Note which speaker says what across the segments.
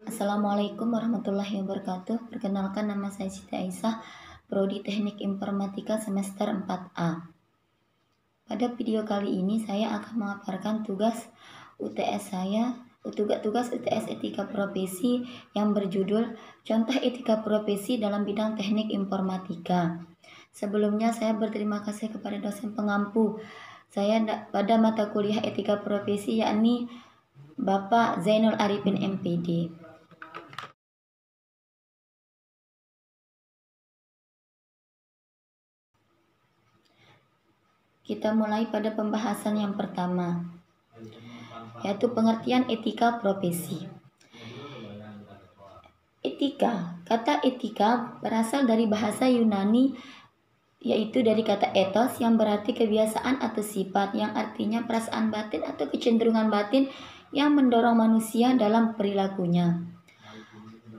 Speaker 1: Assalamualaikum warahmatullahi wabarakatuh. Perkenalkan, nama saya Siti Aisyah, Prodi Teknik Informatika semester 4A. Pada video kali ini saya akan memaparkan tugas UTS UTS Etika Profesi yang berjudul Contoh Etika Profesi dalam Bidang Teknik Informatika. Sebelumnya saya berterima kasih kepada dosen pengampu saya pada mata kuliah Etika Profesi, yakni Bapak Zainul Arifin MPD. Kita mulai pada pembahasan yang pertama, yaitu pengertian etika profesi. Etika, kata etika berasal dari bahasa Yunani, yaitu dari kata ethos yang berarti kebiasaan atau sifat, yang artinya perasaan batin atau kecenderungan batin yang mendorong manusia dalam perilakunya.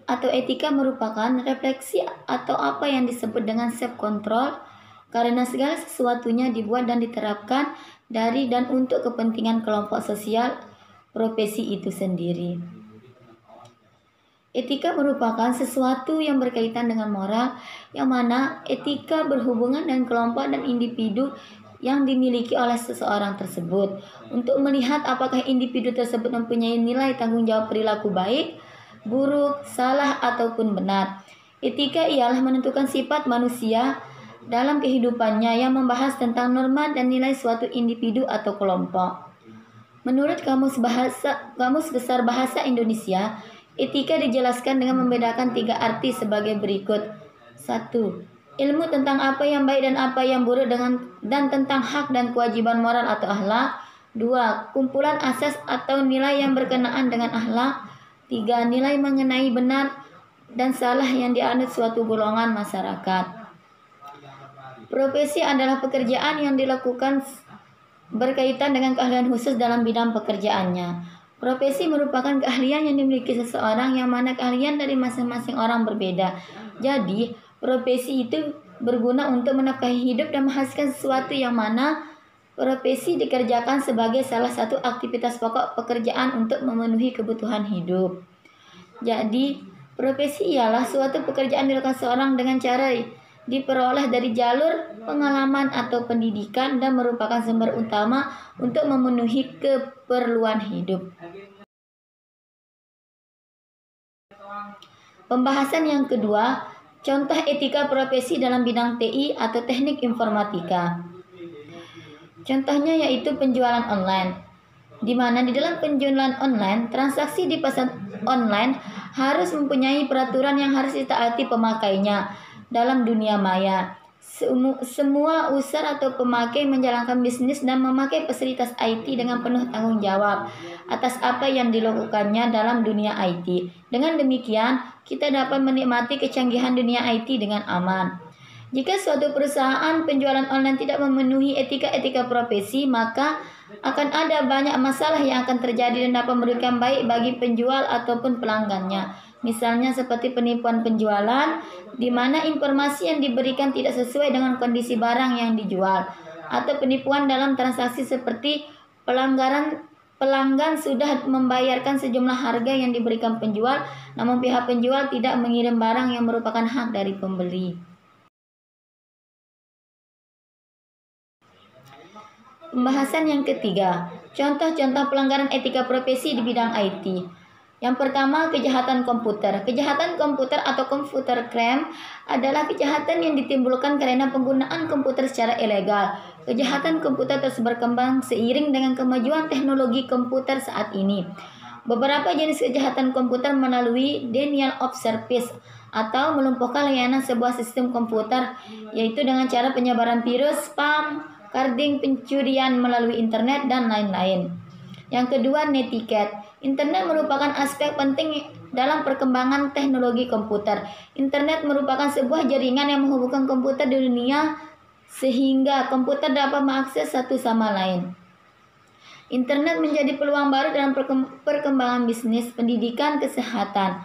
Speaker 1: Atau etika merupakan refleksi atau apa yang disebut dengan self-control, karena segala sesuatunya dibuat dan diterapkan dari dan untuk kepentingan kelompok sosial profesi itu sendiri. Etika merupakan sesuatu yang berkaitan dengan moral, yang mana etika berhubungan dengan kelompok dan individu yang dimiliki oleh seseorang tersebut, untuk melihat apakah individu tersebut mempunyai nilai tanggung jawab perilaku baik, buruk, salah, ataupun benar. Etika ialah menentukan sifat manusia dalam kehidupannya yang membahas tentang norma dan nilai suatu individu atau kelompok. Menurut Kamus Besar Bahasa Indonesia, etika dijelaskan dengan membedakan 3 arti sebagai berikut. 1. Ilmu tentang apa yang baik dan apa yang buruk dan tentang hak dan kewajiban moral atau akhlak. 2. Kumpulan asas atau nilai yang berkenaan dengan akhlak. 3. Nilai mengenai benar dan salah yang dianut suatu golongan masyarakat. Profesi adalah pekerjaan yang dilakukan berkaitan dengan keahlian khusus dalam bidang pekerjaannya. Profesi merupakan keahlian yang dimiliki seseorang, yang mana keahlian dari masing-masing orang berbeda. Jadi, profesi itu berguna untuk menafkahi hidup dan menghasilkan sesuatu, yang mana profesi dikerjakan sebagai salah satu aktivitas pokok pekerjaan untuk memenuhi kebutuhan hidup. Jadi, profesi ialah suatu pekerjaan dilakukan seorang dengan cara diperoleh dari jalur pengalaman atau pendidikan dan merupakan sumber utama untuk memenuhi keperluan hidup. Pembahasan yang kedua, contoh etika profesi dalam bidang TI atau teknik informatika. Contohnya yaitu penjualan online, di mana di dalam penjualan online, transaksi di pasar online harus mempunyai peraturan yang harus ditaati pemakainya. Dalam dunia maya, semua user atau pemakai menjalankan bisnis dan memakai fasilitas IT dengan penuh tanggung jawab atas apa yang dilakukannya dalam dunia IT. Dengan demikian, kita dapat menikmati kecanggihan dunia IT dengan aman. Jika suatu perusahaan penjualan online tidak memenuhi etika-etika profesi, maka akan ada banyak masalah yang akan terjadi dan dapat merugikan baik bagi penjual ataupun pelanggannya. Misalnya seperti penipuan penjualan, di mana informasi yang diberikan tidak sesuai dengan kondisi barang yang dijual, atau penipuan dalam transaksi seperti pelanggan sudah membayarkan sejumlah harga yang diberikan penjual, namun pihak penjual tidak mengirim barang yang merupakan hak dari pembeli. Pembahasan yang ketiga, contoh-contoh pelanggaran etika profesi di bidang IT. Yang pertama, kejahatan komputer. Kejahatan komputer atau computer crime adalah kejahatan yang ditimbulkan karena penggunaan komputer secara ilegal. Kejahatan komputer terus berkembang seiring dengan kemajuan teknologi komputer saat ini. Beberapa jenis kejahatan komputer melalui denial of service atau melumpuhkan layanan sebuah sistem komputer, yaitu dengan cara penyebaran virus, spam, carding, pencurian melalui internet, dan lain-lain. Yang kedua, netiquette. Internet merupakan aspek penting dalam perkembangan teknologi komputer. Internet merupakan sebuah jaringan yang menghubungkan komputer di dunia sehingga komputer dapat mengakses satu sama lain. Internet menjadi peluang baru dalam perkembangan bisnis, pendidikan, kesehatan,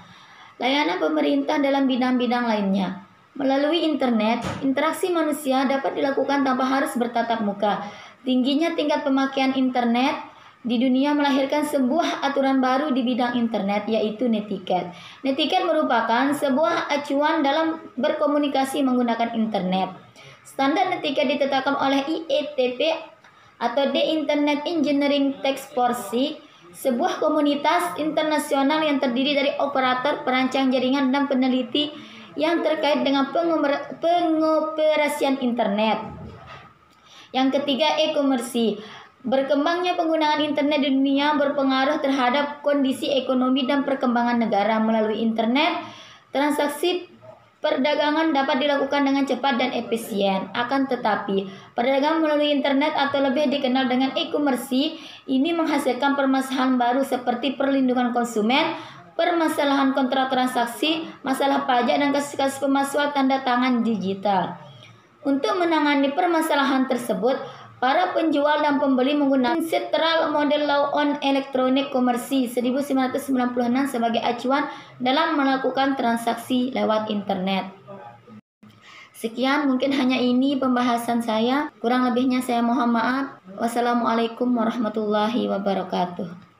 Speaker 1: layanan pemerintah dalam bidang-bidang lainnya. Melalui internet, interaksi manusia dapat dilakukan tanpa harus bertatap muka. Tingginya tingkat pemakaian internet di dunia melahirkan sebuah aturan baru di bidang internet, yaitu netiquette. Netiquette merupakan sebuah acuan dalam berkomunikasi menggunakan internet. Standar netiquette ditetapkan oleh IETP atau The Internet Engineering Task Force, sebuah komunitas internasional yang terdiri dari operator, perancang jaringan, dan peneliti yang terkait dengan pengoperasian internet. Yang ketiga, e-komersi. Berkembangnya penggunaan internet di dunia berpengaruh terhadap kondisi ekonomi dan perkembangan negara. Melalui internet, transaksi perdagangan dapat dilakukan dengan cepat dan efisien. Akan tetapi, perdagangan melalui internet atau lebih dikenal dengan e-komersi ini menghasilkan permasalahan baru seperti perlindungan konsumen, permasalahan kontrak transaksi, masalah pajak, dan kasus-kasus pemalsuan tanda tangan digital. Untuk menangani permasalahan tersebut, para penjual dan pembeli menggunakan Central Model Law on Electronic Commerce 1996 sebagai acuan dalam melakukan transaksi lewat internet. Sekian, mungkin hanya ini pembahasan saya. Kurang lebihnya saya mohon maaf. Wassalamualaikum warahmatullahi wabarakatuh.